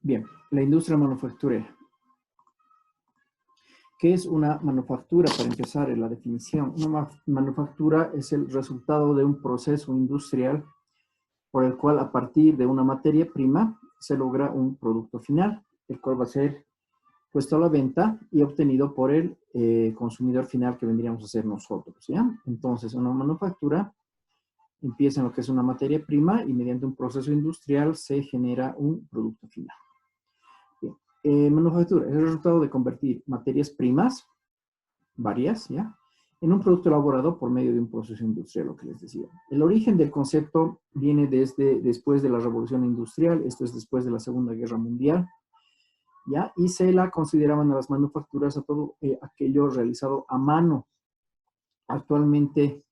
Bien, la industria manufacturera. ¿Qué es una manufactura? Para empezar, en la definición, una manufactura es el resultado de un proceso industrial por el cual a partir de una materia prima se logra un producto final, el cual va a ser puesto a la venta y obtenido por el consumidor final que vendríamos a ser nosotros, ¿ya? Entonces, una manufactura empieza en lo que es una materia prima y mediante un proceso industrial se genera un producto final. Bien. Manufactura es el resultado de convertir materias primas, varias, ¿ya?, en un producto elaborado por medio de un proceso industrial, lo que les decía. El origen del concepto viene desde después de la Revolución Industrial, esto es después de la Segunda Guerra Mundial, ¿ya? Y se la consideraban a las manufacturas a todo aquello realizado a mano. Actualmente,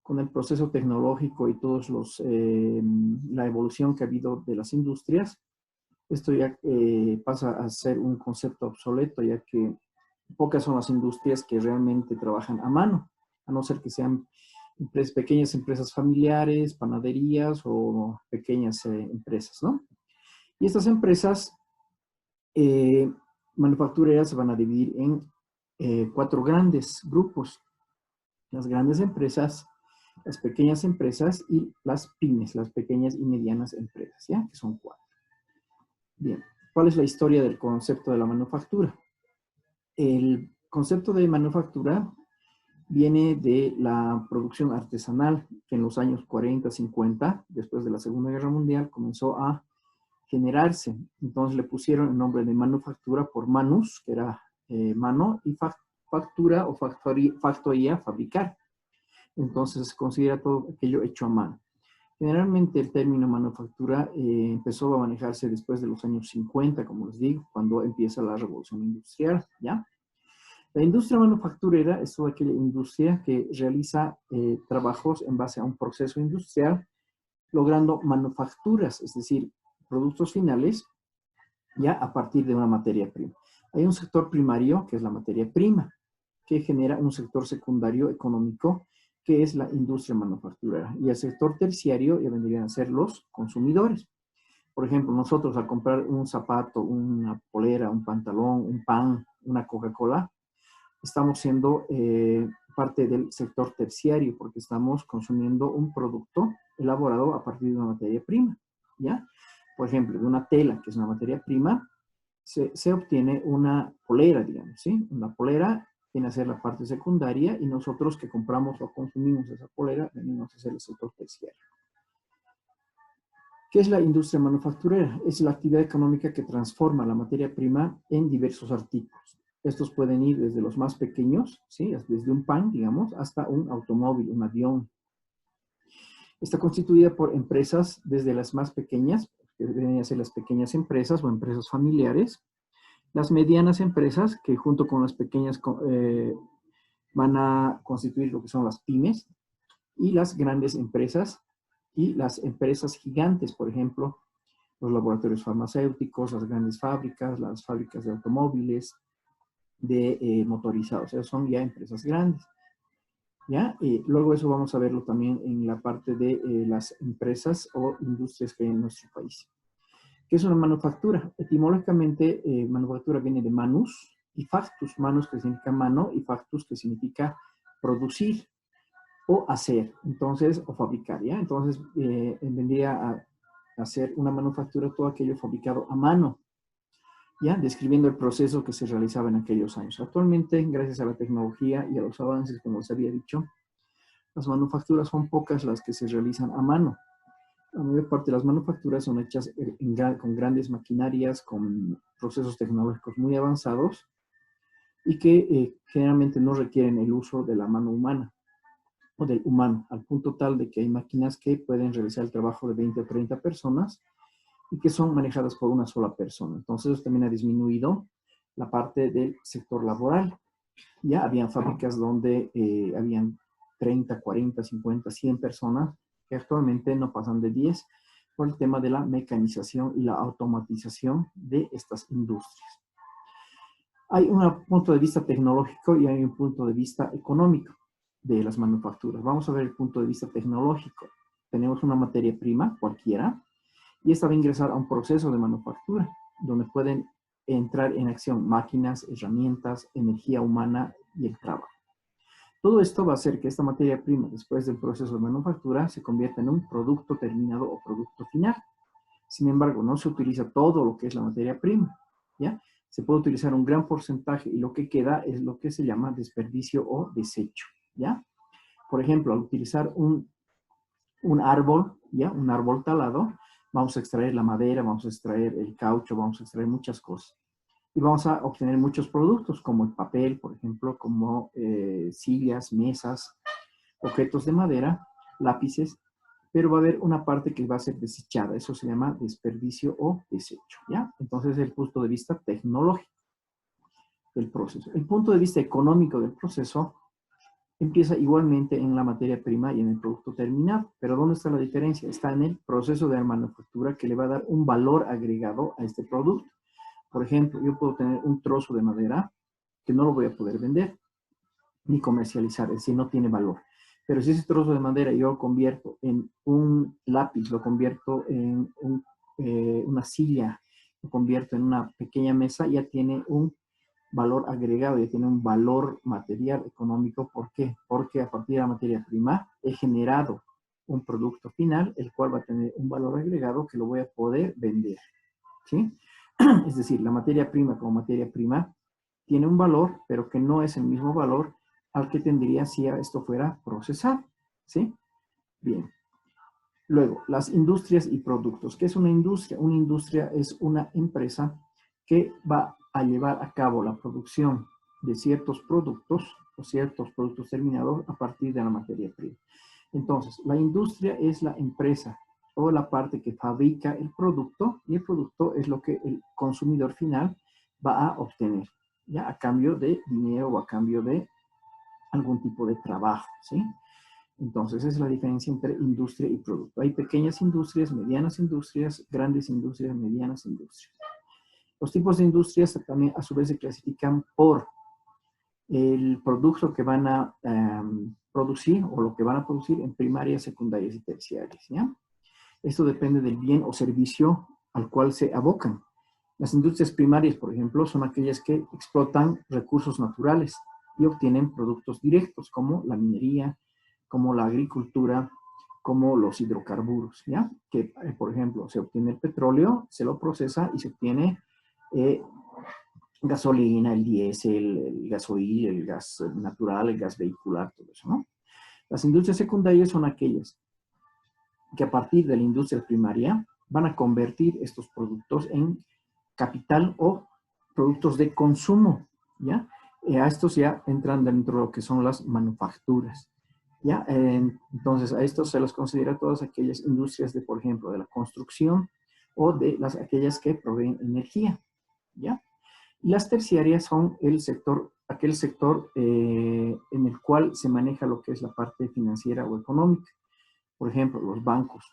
con el proceso tecnológico y todos la evolución que ha habido de las industrias, esto ya pasa a ser un concepto obsoleto, ya que pocas son las industrias que realmente trabajan a mano, a no ser que sean pequeñas empresas familiares, panaderías o pequeñas empresas, ¿no? Y estas empresas manufactureras se van a dividir en 4 grandes grupos: las grandes empresas, las pequeñas empresas y las pymes, las pequeñas y medianas empresas, ¿ya? Que son 4. Bien, ¿cuál es la historia del concepto de la manufactura? El concepto de manufactura viene de la producción artesanal, que en los años 40, 50, después de la Segunda Guerra Mundial, comenzó a generarse. Entonces le pusieron el nombre de manufactura por manus, que era mano, y factura o factoría, fabricar. Entonces se considera todo aquello hecho a mano. Generalmente el término manufactura empezó a manejarse después de los años 50, como les digo, cuando empieza la revolución industrial, ¿ya? La industria manufacturera es toda aquella industria que realiza trabajos en base a un proceso industrial, logrando manufacturas, es decir, productos finales, ya a partir de una materia prima. Hay un sector primario, que es la materia prima, que genera un sector secundario económico, que es la industria manufacturera. Y el sector terciario ya vendrían a ser los consumidores. Por ejemplo, nosotros al comprar un zapato, una polera, un pantalón, un pan, una Coca-Cola, estamos siendo parte del sector terciario porque estamos consumiendo un producto elaborado a partir de una materia prima, ¿ya? Por ejemplo, de una tela, que es una materia prima, se obtiene una polera, digamos, ¿sí? Una polera viene a ser la parte secundaria y nosotros que compramos o consumimos esa polera venimos a ser el sector terciario. ¿Qué es la industria manufacturera? Es la actividad económica que transforma la materia prima en diversos artículos. Estos pueden ir desde los más pequeños, ¿sí?, desde un pan, digamos, hasta un automóvil, un avión. Está constituida por empresas desde las más pequeñas, que deben ser las pequeñas empresas o empresas familiares, las medianas empresas, que junto con las pequeñas van a constituir lo que son las pymes, y las grandes empresas y las empresas gigantes, por ejemplo, los laboratorios farmacéuticos, las grandes fábricas, las fábricas de automóviles, de motorizados. Esas son ya empresas grandes, ¿ya? Luego eso vamos a verlo también en la parte de las empresas o industrias que hay en nuestro país. ¿Qué es una manufactura? Etimológicamente, manufactura viene de manus y factus. Manus, que significa mano, y factus, que significa producir o hacer, entonces, o fabricar, ¿ya? Entonces, vendría a hacer una manufactura todo aquello fabricado a mano, ¿ya? Describiendo el proceso que se realizaba en aquellos años. Actualmente, gracias a la tecnología y a los avances, como les había dicho, las manufacturas son pocas las que se realizan a mano. La mayor parte de las manufacturas son hechas con grandes maquinarias, con procesos tecnológicos muy avanzados y que generalmente no requieren el uso de la mano humana o del humano, al punto tal de que hay máquinas que pueden realizar el trabajo de 20 o 30 personas y que son manejadas por una sola persona. Entonces, eso también ha disminuido la parte del sector laboral. Ya habían fábricas donde habían 30, 40, 50, 100 personas, que actualmente no pasan de 10 por el tema de la mecanización y la automatización de estas industrias. Hay un punto de vista tecnológico y hay un punto de vista económico de las manufacturas. Vamos a ver el punto de vista tecnológico. Tenemos una materia prima, cualquiera, y esta va a ingresar a un proceso de manufactura. donde pueden entrar en acción máquinas, herramientas, energía humana y el trabajo. Todo esto va a hacer que esta materia prima, después del proceso de manufactura, se convierta en un producto terminado o producto final. Sin embargo, no se utiliza todo lo que es la materia prima, ¿ya? Se puede utilizar un gran porcentaje y lo que queda es lo que se llama desperdicio o desecho, ¿ya? Por ejemplo, al utilizar un árbol, ¿ya? Un árbol talado, vamos a extraer la madera, vamos a extraer el caucho, vamos a extraer muchas cosas. Y vamos a obtener muchos productos, como el papel, por ejemplo, como sillas, mesas, objetos de madera, lápices, pero va a haber una parte que va a ser desechada. Eso se llama desperdicio o desecho, ¿ya? Entonces, es el punto de vista tecnológico del proceso. El punto de vista económico del proceso empieza igualmente en la materia prima y en el producto terminado. Pero ¿dónde está la diferencia? Está en el proceso de manufactura que le va a dar un valor agregado a este producto. Por ejemplo, yo puedo tener un trozo de madera que no lo voy a poder vender ni comercializar, es decir, no tiene valor. Pero si ese trozo de madera yo lo convierto en un lápiz, lo convierto en una silla, lo convierto en una pequeña mesa, ya tiene un valor agregado, ya tiene un valor material, económico. ¿Por qué? Porque a partir de la materia prima he generado un producto final, el cual va a tener un valor agregado que lo voy a poder vender, ¿sí? Es decir, la materia prima como materia prima tiene un valor, pero que no es el mismo valor al que tendría si esto fuera procesado, ¿sí? Bien. Luego, las industrias y productos. ¿Qué es una industria? Una industria es una empresa que va a llevar a cabo la producción de ciertos productos o ciertos productos terminados a partir de la materia prima. Entonces, la industria es la empresa o la parte que fabrica el producto, y el producto es lo que el consumidor final va a obtener, ya a cambio de dinero o a cambio de algún tipo de trabajo, ¿sí? Entonces, esa es la diferencia entre industria y producto. Hay pequeñas industrias, medianas industrias, grandes industrias, medianas industrias. Los tipos de industrias también a su vez se clasifican por el producto que van a producir o lo que van a producir en primarias, secundarias y terciarias, ¿ya? Esto depende del bien o servicio al cual se abocan. Las industrias primarias, por ejemplo, son aquellas que explotan recursos naturales y obtienen productos directos como la minería, como la agricultura, como los hidrocarburos, ¿ya? Que, por ejemplo, se obtiene el petróleo, se lo procesa y se obtiene gasolina, el diésel, el gasoil, el gas natural, el gas vehicular, todo eso, ¿no? Las industrias secundarias son aquellas que a partir de la industria primaria van a convertir estos productos en capital o productos de consumo, ¿ya? A estos ya entran dentro de lo que son las manufacturas, ¿ya? Entonces, a estos se los considera todas aquellas industrias de, por ejemplo, de la construcción o de aquellas que proveen energía, ¿ya? Y las terciarias son aquel sector en el cual se maneja lo que es la parte financiera o económica. Por ejemplo, los bancos,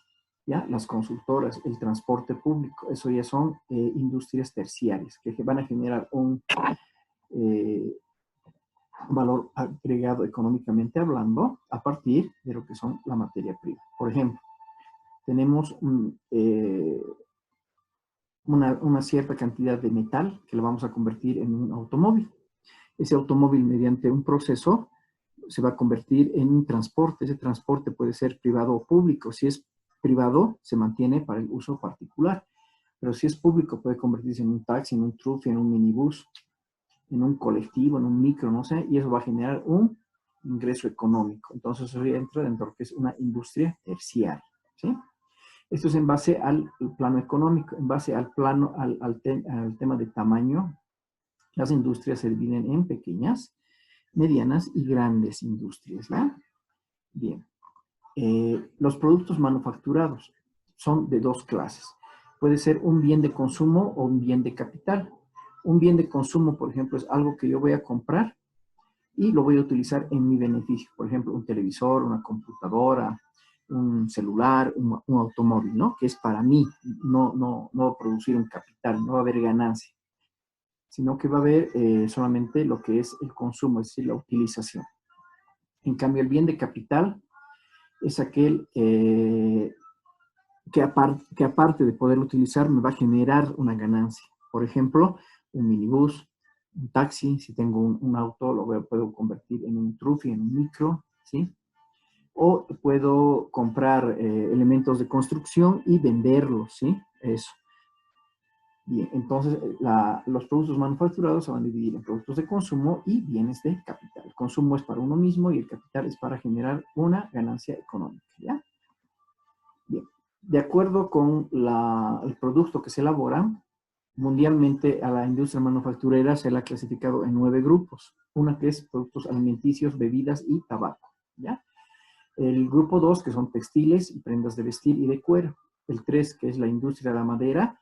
¿ya? Las consultoras, el transporte público, eso ya son industrias terciarias que van a generar un valor agregado económicamente hablando a partir de lo que son la materia prima. Por ejemplo, tenemos una cierta cantidad de metal que lo vamos a convertir en un automóvil. Ese automóvil, mediante un proceso, se va a convertir en un transporte. Ese transporte puede ser privado o público. Si es privado, se mantiene para el uso particular. Pero si es público, puede convertirse en un taxi, en un truck, en un minibús, en un colectivo, en un micro, no sé, y eso va a generar un ingreso económico. Entonces, eso entra dentro de lo que es una industria terciaria, ¿sí? Esto es en base al plano económico. En base al plano, al tema de tamaño, las industrias se dividen en pequeñas, medianas y grandes industrias, ¿ya? Bien. Los productos manufacturados son de dos clases. Puede ser un bien de consumo o un bien de capital. Un bien de consumo, por ejemplo, es algo que yo voy a comprar y lo voy a utilizar en mi beneficio. Por ejemplo, un televisor, una computadora, un celular, un automóvil, ¿no? Que es para mí, no va a producir un capital, no va a haber ganancia, sino que va a haber solamente lo que es el consumo, es decir, la utilización. En cambio, el bien de capital es aquel que aparte de poder utilizar, me va a generar una ganancia. Por ejemplo, un minibús, un taxi, si tengo un auto, puedo convertir en un trufi, en un micro, ¿sí? O puedo comprar elementos de construcción y venderlos, ¿sí? Eso. Bien, entonces los productos manufacturados se van a dividir en productos de consumo y bienes de capital. El consumo es para uno mismo y el capital es para generar una ganancia económica, ¿ya? Bien, de acuerdo con el producto que se elabora, mundialmente a la industria manufacturera se la ha clasificado en 9 grupos. Una que es productos alimenticios, bebidas y tabaco, ¿ya? El grupo 2, que son textiles y prendas de vestir y de cuero. El 3, que es la industria de la madera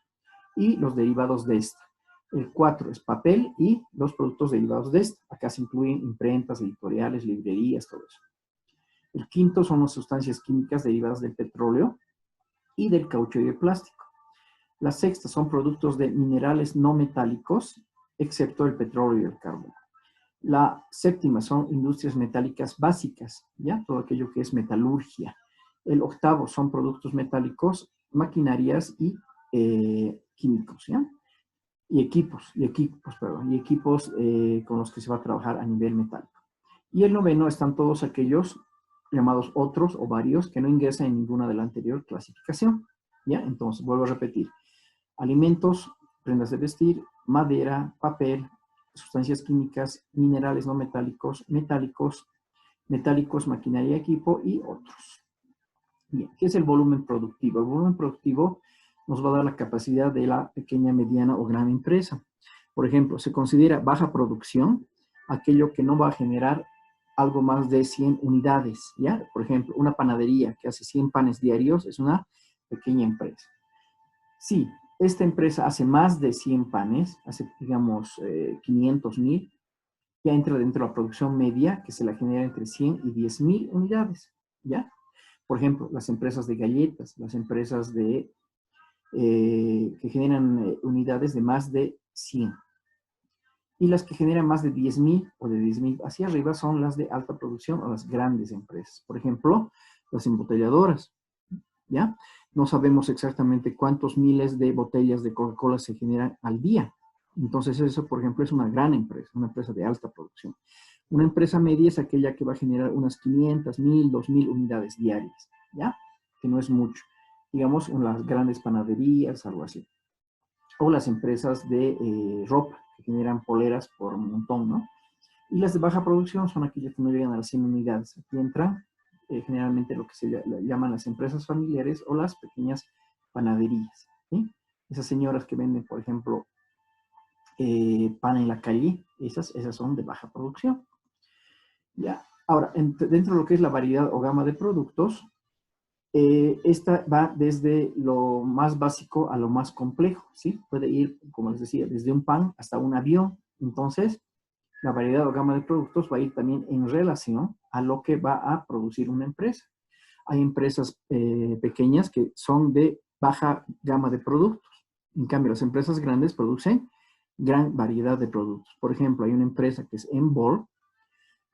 y los derivados de esta. El 4 es papel y los productos derivados de esta. Acá se incluyen imprentas, editoriales, librerías, todo eso. El 5 son las sustancias químicas derivadas del petróleo y del caucho y del plástico. La 6 son productos de minerales no metálicos, excepto el petróleo y el carbón. La 7 son industrias metálicas básicas, ¿ya? Todo aquello que es metalurgia. El 8 son productos metálicos, maquinarias y químicos, ¿ya? Y equipos con los que se va a trabajar a nivel metálico. Y el 9 están todos aquellos llamados otros o varios que no ingresan en ninguna de la anterior clasificación, ¿ya? Entonces, vuelvo a repetir. Alimentos, prendas de vestir, madera, papel, sustancias químicas, minerales no metálicos, metálicos, maquinaria y equipo y otros. Bien, ¿qué es el volumen productivo? El volumen productivo nos va a dar la capacidad de la pequeña, mediana o gran empresa. Por ejemplo, se considera baja producción aquello que no va a generar algo más de 100 unidades, ¿ya? Por ejemplo, una panadería que hace 100 panes diarios es una pequeña empresa. Sí, esta empresa hace más de 100 panes, hace, digamos, 500,000, ya entra dentro de la producción media, que se la genera entre 100 y 10,000 unidades, ¿ya? Por ejemplo, las empresas de galletas, las empresas que generan unidades de más de 100. Y las que generan más de 10,000 o de 10,000 hacia arriba son las de alta producción o las grandes empresas. Por ejemplo, las embotelladoras, ¿ya? No sabemos exactamente cuántos miles de botellas de Coca-Cola se generan al día. Entonces eso, por ejemplo, es una gran empresa, una empresa de alta producción. Una empresa media es aquella que va a generar unas 500, 1,000, 2,000 unidades diarias, ¿ya? Que no es mucho. Digamos, las grandes panaderías, algo así. O las empresas de ropa, que generan poleras por un montón, ¿no? Y las de baja producción son aquellas que no llegan a las 100 unidades. Aquí entran generalmente lo que se llaman las empresas familiares o las pequeñas panaderías, ¿sí? Esas señoras que venden, por ejemplo, pan en la calle, esas son de baja producción. ¿Ya? Ahora, dentro de lo que es la variedad o gama de productos, esta va desde lo más básico a lo más complejo, ¿sí? Puede ir, como les decía, desde un pan hasta un avión. Entonces, la variedad o gama de productos va a ir también en relación a lo que va a producir una empresa. Hay empresas pequeñas que son de baja gama de productos. En cambio, las empresas grandes producen gran variedad de productos. Por ejemplo, hay una empresa que es Enbol,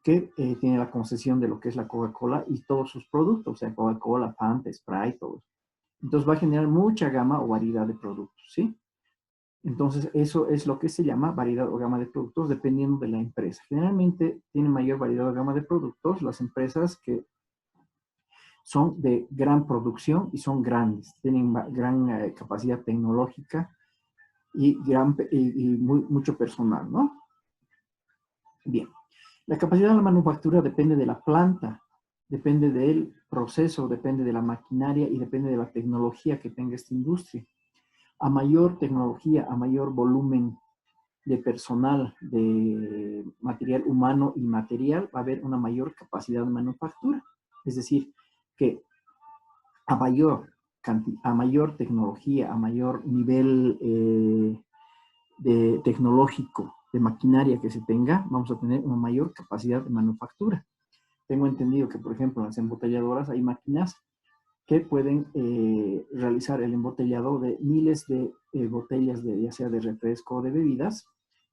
que tiene la concesión de lo que es la Coca-Cola y todos sus productos, o sea, Coca-Cola, Fanta, Sprite, todo eso. Entonces va a generar mucha gama o variedad de productos, ¿sí? Entonces eso es lo que se llama variedad o gama de productos dependiendo de la empresa. Generalmente tienen mayor variedad o gama de productos las empresas que son de gran producción y son grandes, tienen gran capacidad tecnológica y mucho personal, ¿no? Bien. La capacidad de la manufactura depende de la planta, depende del proceso, depende de la maquinaria y depende de la tecnología que tenga esta industria. A mayor tecnología, a mayor volumen de personal, de material humano y material, va a haber una mayor capacidad de manufactura. Es decir, que a mayor tecnología, a mayor nivel tecnológico, de maquinaria que se tenga, vamos a tener una mayor capacidad de manufactura. Tengo entendido que, por ejemplo, en las embotelladoras hay máquinas que pueden realizar el embotellado de miles de botellas, ya sea de refresco o de bebidas,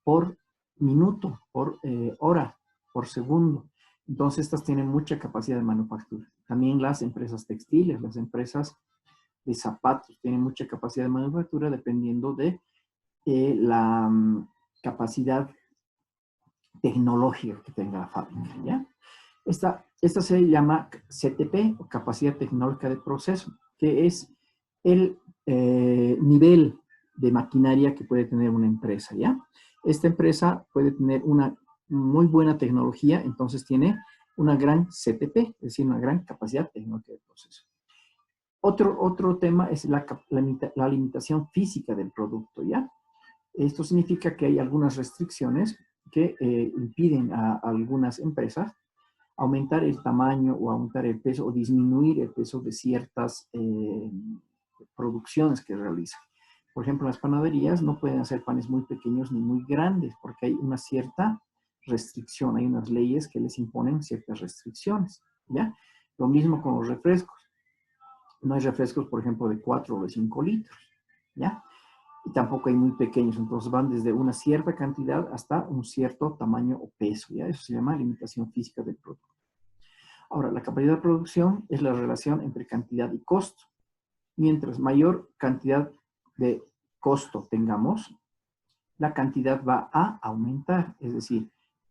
por minuto, por hora, por segundo. Entonces, estas tienen mucha capacidad de manufactura. También las empresas textiles, las empresas de zapatos tienen mucha capacidad de manufactura dependiendo de la capacidad tecnológica que tenga la fábrica, ¿ya? Esta se llama CTP, o capacidad tecnológica de proceso, que es el nivel de maquinaria que puede tener una empresa, ¿ya? Esta empresa puede tener una muy buena tecnología, entonces tiene una gran CTP, es decir, una gran capacidad tecnológica de proceso. Otro tema es la limitación física del producto, ¿ya? Esto significa que hay algunas restricciones que impiden a algunas empresas aumentar el tamaño o aumentar el peso o disminuir el peso de ciertas producciones que realizan. Por ejemplo, las panaderías no pueden hacer panes muy pequeños ni muy grandes porque hay una cierta restricción, hay unas leyes que les imponen ciertas restricciones, ¿ya? Lo mismo con los refrescos. No hay refrescos, por ejemplo, de 4 o de 5 litros, ¿ya? Y tampoco hay muy pequeños, entonces van desde una cierta cantidad hasta un cierto tamaño o peso, ¿ya? Eso se llama limitación física del producto. Ahora, la capacidad de producción es la relación entre cantidad y costo. Mientras mayor cantidad de costo tengamos, la cantidad va a aumentar, es decir,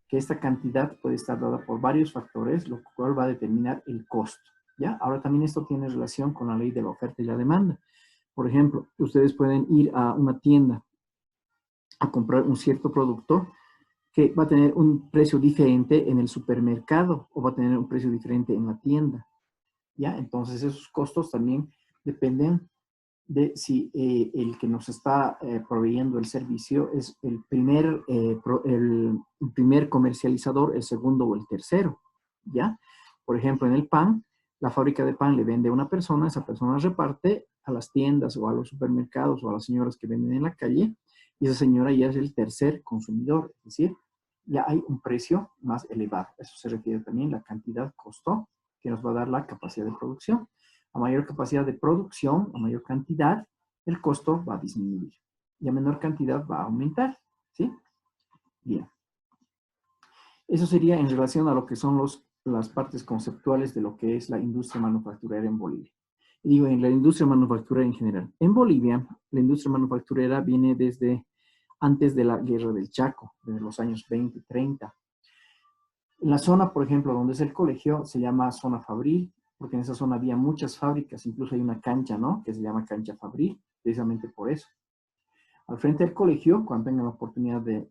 que esta cantidad puede estar dada por varios factores, lo cual va a determinar el costo, ¿ya? Ahora también esto tiene relación con la ley de la oferta y la demanda. Por ejemplo, ustedes pueden ir a una tienda a comprar un cierto producto que va a tener un precio diferente en el supermercado o va a tener un precio diferente en la tienda, ¿ya? Entonces esos costos también dependen de si el que nos está proveyendo el servicio es el primer comercializador, el segundo o el tercero, ¿ya? Por ejemplo, en el pan, la fábrica de pan le vende a una persona, esa persona reparte a las tiendas o a los supermercados o a las señoras que venden en la calle, y esa señora ya es el tercer consumidor, es decir, ya hay un precio más elevado. Eso se refiere también a la cantidad costo que nos va a dar la capacidad de producción. A mayor capacidad de producción, a mayor cantidad, el costo va a disminuir. Y a menor cantidad va a aumentar, ¿sí? Bien. Eso sería en relación a lo que son las partes conceptuales de lo que es la industria manufacturera en Bolivia. Y digo, en la industria manufacturera en general. En Bolivia, la industria manufacturera viene desde antes de la Guerra del Chaco, desde los años 20, 30. En la zona, por ejemplo, donde es el colegio, se llama zona fabril, porque en esa zona había muchas fábricas, incluso hay una cancha, ¿no? Que se llama cancha fabril, precisamente por eso. Al frente del colegio, cuando tengan la oportunidad de,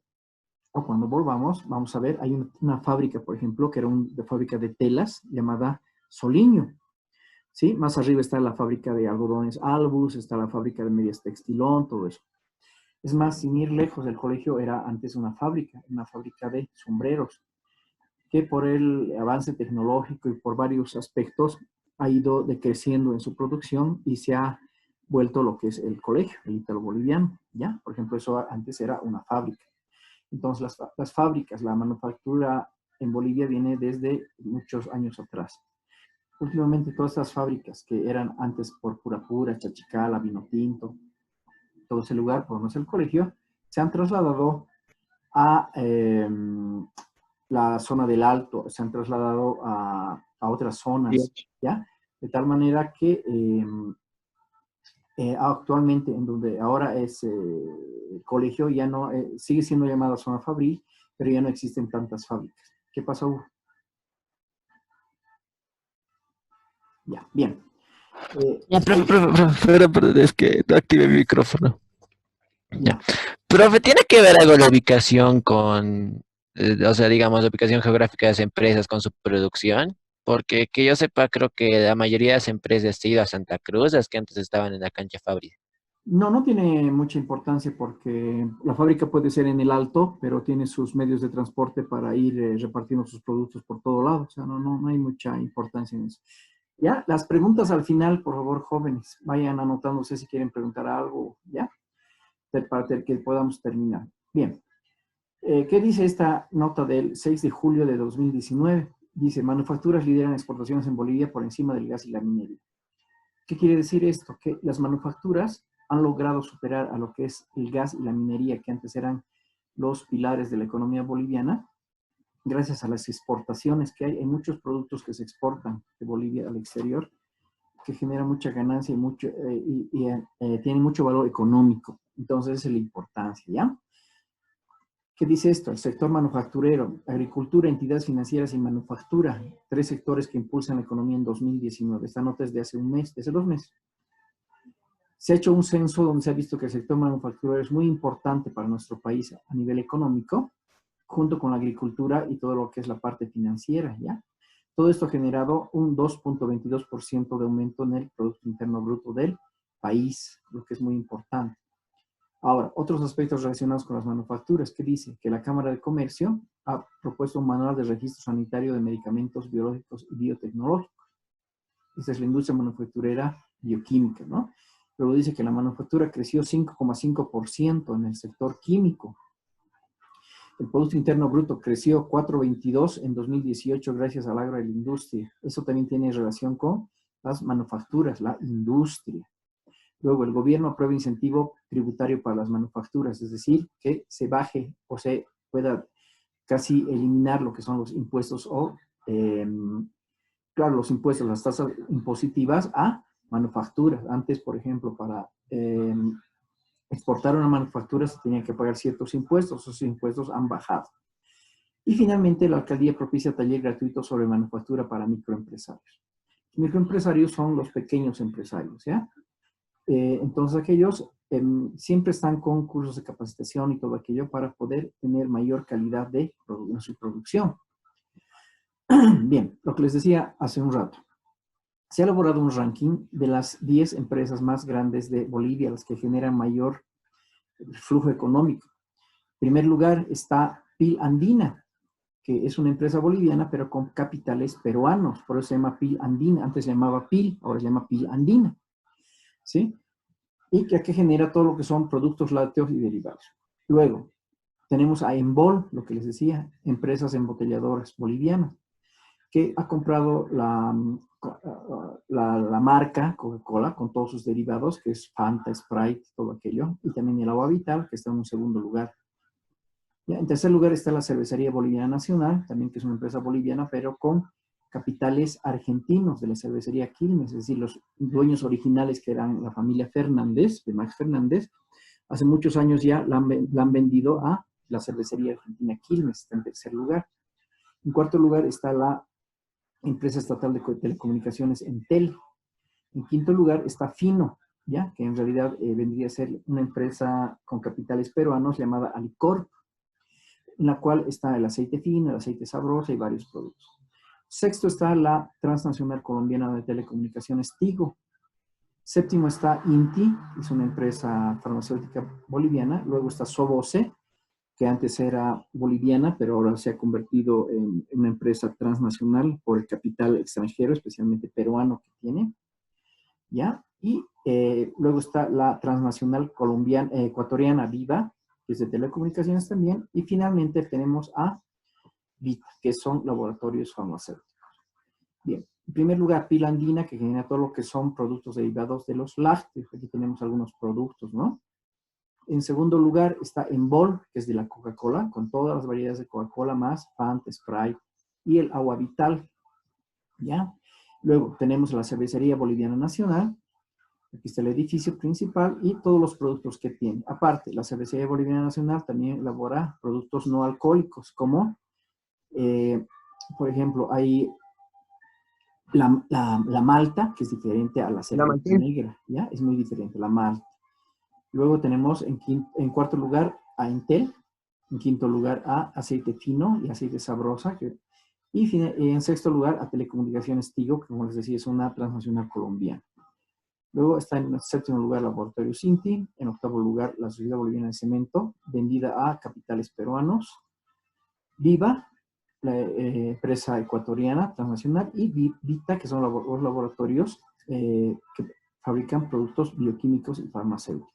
o cuando volvamos, vamos a ver, hay una fábrica, por ejemplo, que era una fábrica de telas llamada Soliño, ¿sí? Más arriba está la fábrica de algodones Albus, está la fábrica de medias Textilón, todo eso. Es más, sin ir lejos, el colegio era antes una fábrica de sombreros, que por el avance tecnológico y por varios aspectos ha ido decreciendo en su producción y se ha vuelto lo que es el colegio, el Italo-Boliviano, ¿ya? Por ejemplo, eso antes era una fábrica. Entonces, las fábricas, la manufactura en Bolivia viene desde muchos años atrás. Últimamente, todas estas fábricas que eran antes por Purapura, Chachicala, Vinotinto, todo ese lugar, por donde es el colegio, se han trasladado a la zona del Alto, se han trasladado a otras zonas, ¿ya? De tal manera que actualmente, en donde ahora es el colegio, ya no, sigue siendo llamada zona fabril, pero ya no existen tantas fábricas. ¿Qué pasó, Hugo? Ya, bien. Ya, pero, es que no activé mi micrófono. Ya. Ya. Profe, ¿tiene que ver algo la ubicación con, o sea, digamos, la ubicación geográfica de las empresas con su producción? Porque que yo sepa, creo que la mayoría de las empresas se han ido a Santa Cruz, las que antes estaban en la cancha Fabri. No, no tiene mucha importancia porque la fábrica puede ser en el Alto, pero tiene sus medios de transporte para ir repartiendo sus productos por todo lado. O sea, no hay mucha importancia en eso. Ya, las preguntas al final, por favor, jóvenes, vayan anotándose si quieren preguntar algo, ¿ya? Para que podamos terminar. Bien. ¿Qué dice esta nota del 6 de julio de 2019? Dice, manufacturas lideran exportaciones en Bolivia por encima del gas y la minería. ¿Qué quiere decir esto? Que las manufacturas han logrado superar a lo que es el gas y la minería, que antes eran los pilares de la economía boliviana, gracias a las exportaciones que hay. Hay muchos productos que se exportan de Bolivia al exterior, que generan mucha ganancia y tienen mucho valor económico. Entonces, esa es la importancia, ¿ya? ¿Qué dice esto? El sector manufacturero, agricultura, entidades financieras y manufactura. 3 sectores que impulsan la economía en 2019. Esta nota es de hace un mes, de hace 2 meses. Se ha hecho un censo donde se ha visto que el sector manufacturero es muy importante para nuestro país a nivel económico, junto con la agricultura y todo lo que es la parte financiera, ¿ya? Todo esto ha generado un 2.22% de aumento en el Producto Interno Bruto del país, lo que es muy importante. Ahora, otros aspectos relacionados con las manufacturas, que dice que la Cámara de Comercio ha propuesto un manual de registro sanitario de medicamentos biológicos y biotecnológicos. Esta es la industria manufacturera bioquímica, ¿no? Luego dice que la manufactura creció 5,5% en el sector químico. El Producto Interno Bruto creció 4,22 en 2018 gracias al agro de la industria. Eso también tiene relación con las manufacturas, la industria. Luego, el gobierno aprueba incentivo tributario para las manufacturas, es decir, que se baje o se pueda casi eliminar lo que son los impuestos o, claro, los impuestos, las tasas impositivas a manufacturas. Antes, por ejemplo, para exportar una manufactura se tenían que pagar ciertos impuestos, esos impuestos han bajado. Y finalmente, la alcaldía propicia taller gratuito sobre manufactura para microempresarios. Los microempresarios son los pequeños empresarios, ¿ya? Entonces aquellos siempre están con cursos de capacitación y todo aquello para poder tener mayor calidad de su producción. Bien, lo que les decía hace un rato. Se ha elaborado un ranking de las 10 empresas más grandes de Bolivia, las que generan mayor flujo económico. En primer lugar está PIL Andina, que es una empresa boliviana, pero con capitales peruanos. Por eso se llama PIL Andina. Antes se llamaba PIL, ahora se llama PIL Andina. ¿Sí? Y que aquí genera todo lo que son productos lácteos y derivados. Luego, tenemos a Embol, lo que les decía, empresas embotelladoras bolivianas, que ha comprado la marca Coca-Cola con todos sus derivados, que es Fanta, Sprite, todo aquello, y también el agua vital, que está en un segundo lugar. Ya, en tercer lugar está la Cervecería Boliviana Nacional, también que es una empresa boliviana, pero con capitales argentinos de la cervecería Quilmes, es decir, los dueños originales que eran la familia Fernández, de Max Fernández, hace muchos años ya la han vendido a la cervecería argentina Quilmes, está en tercer lugar. En cuarto lugar está la empresa estatal de telecomunicaciones Entel. En quinto lugar está Fino, ¿ya? Que en realidad vendría a ser una empresa con capitales peruanos llamada Alicorp, en la cual está el aceite fino, el aceite sabroso y varios productos. Sexto está la transnacional colombiana de telecomunicaciones Tigo. Séptimo está Inti, que es una empresa farmacéutica boliviana. Luego está Soboce, que antes era boliviana, pero ahora se ha convertido en una empresa transnacional por el capital extranjero, especialmente peruano que tiene. ¿Ya? Y luego está la transnacional colombiana, ecuatoriana Viva, que es de telecomunicaciones también. Y finalmente tenemos a Vita, que son laboratorios farmacéuticos. Bien, en primer lugar, Pil Andina, que genera todo lo que son productos derivados de los lácteos. Aquí tenemos algunos productos, ¿no? En segundo lugar está Embol, que es de la Coca-Cola, con todas las variedades de Coca-Cola más Fanta, Sprite y el agua vital, ¿ya? Luego tenemos la Cervecería Boliviana Nacional. Aquí está el edificio principal y todos los productos que tiene. Aparte, la Cervecería Boliviana Nacional también elabora productos no alcohólicos, como, por ejemplo, hay la malta, que es diferente a la cerveza negra, ¿ya? Es muy diferente, la malta. Luego tenemos en cuarto lugar a Entel, en quinto lugar a aceite fino y aceite sabrosa, y en sexto lugar a Telecomunicaciones Tigo, que como les decía es una transnacional colombiana. Luego está en séptimo lugar Laboratorio Inti, en octavo lugar la Sociedad Boliviana de Cemento, vendida a capitales peruanos, Viva, la empresa ecuatoriana transnacional, y Vita, que son los laboratorios que fabrican productos bioquímicos y farmacéuticos.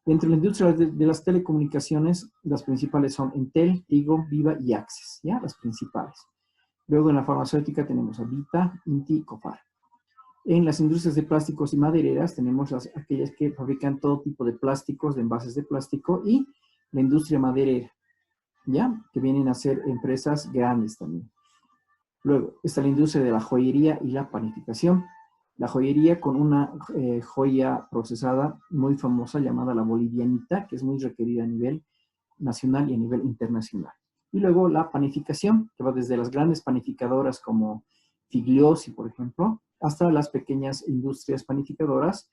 Entre la industria de las telecomunicaciones, las principales son Entel, Tigo, Viva y Access, ¿ya? Las principales. Luego en la farmacéutica tenemos a Vita, Inti y Copar. En las industrias de plásticos y madereras tenemos aquellas que fabrican todo tipo de plásticos, de envases de plástico, y la industria maderera, ¿ya? Que vienen a ser empresas grandes también. Luego está la industria de la joyería y la panificación. La joyería con una joya procesada muy famosa llamada la bolivianita, que es muy requerida a nivel nacional y a nivel internacional. Y luego la panificación, que va desde las grandes panificadoras como Figliosi, por ejemplo, hasta las pequeñas industrias panificadoras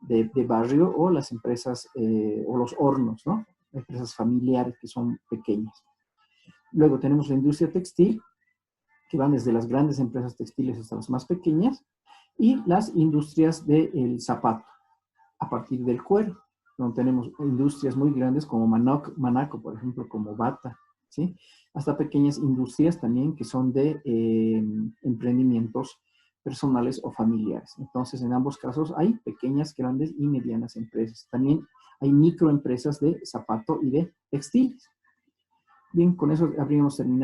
de barrio o las empresas o los hornos, ¿no? Empresas familiares que son pequeñas. Luego tenemos la industria textil, que van desde las grandes empresas textiles hasta las más pequeñas, y las industrias del zapato, a partir del cuero, donde tenemos industrias muy grandes como Manaco, por ejemplo, como Bata, ¿sí? Hasta pequeñas industrias también que son de emprendimientos personales o familiares. Entonces, en ambos casos hay pequeñas, grandes y medianas empresas. También hay microempresas de zapato y de textiles. Bien, con eso habríamos terminado.